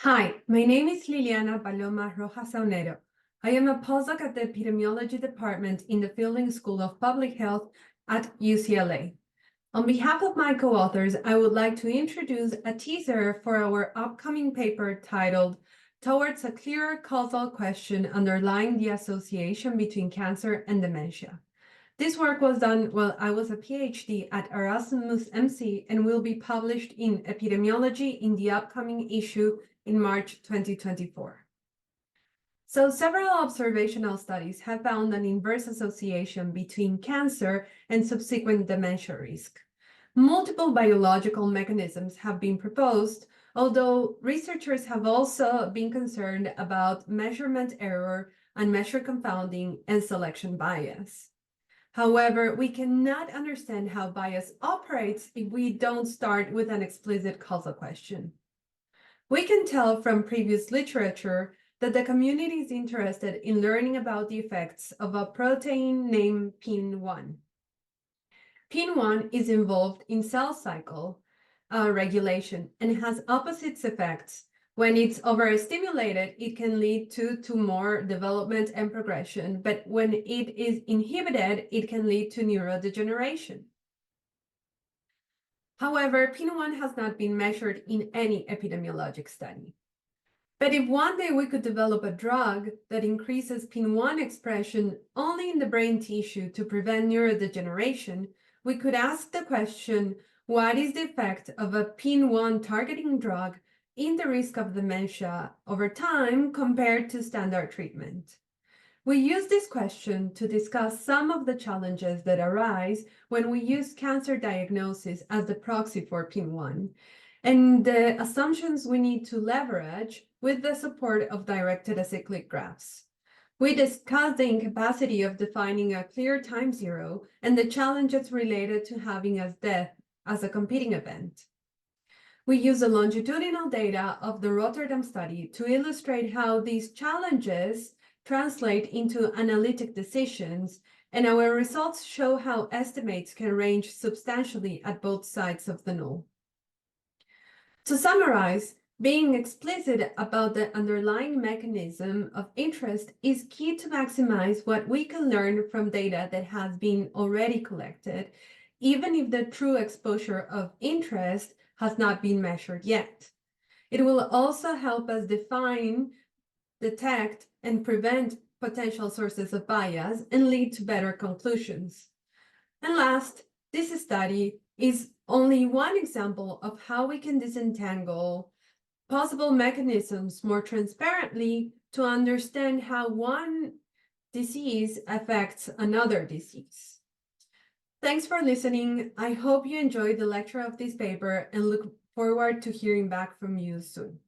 Hi, my name is Liliana Paloma Rojas Saunero. I am a postdoc at the Epidemiology Department in the Fielding School of Public Health at UCLA. On behalf of my co-authors, I would like to introduce a teaser for our upcoming paper titled Towards a Clearer Causal Question Underlying the Association Between Cancer and Dementia. This work was done while I was a PhD at Erasmus MC and will be published in Epidemiology in the upcoming issue in March 2024. So several observational studies have found an inverse association between cancer and subsequent dementia risk. Multiple biological mechanisms have been proposed, although researchers have also been concerned about measurement error, unmeasured confounding, and selection bias. However, we cannot understand how bias operates if we don't start with an explicit causal question. We can tell from previous literature that the community is interested in learning about the effects of a protein named PIN1. PIN1 is involved in cell cycle regulation and has opposite effects. When it's overstimulated, it can lead to tumor development and progression, but when it is inhibited, it can lead to neurodegeneration. However, PIN1 has not been measured in any epidemiologic study. But if one day we could develop a drug that increases PIN1 expression only in the brain tissue to prevent neurodegeneration, we could ask the question, what is the effect of a PIN1 targeting drug in the risk of dementia over time compared to standard treatment? We use this question to discuss some of the challenges that arise when we use cancer diagnosis as the proxy for PIN1 and the assumptions we need to leverage with the support of directed acyclic graphs. We discuss the incapacity of defining a clear time zero and the challenges related to having as death as a competing event. We use the longitudinal data of the Rotterdam study to illustrate how these challenges translate into analytic decisions, and our results show how estimates can range substantially at both sides of the null. To summarize, being explicit about the underlying mechanism of interest is key to maximize what we can learn from data that has been already collected, even if the true exposure of interest has not been measured yet. It will also help us define, detect, and prevent potential sources of bias and lead to better conclusions. And last, this study is only one example of how we can disentangle possible mechanisms more transparently to understand how one disease affects another disease. Thanks for listening. I hope you enjoyed the lecture of this paper and look forward to hearing back from you soon.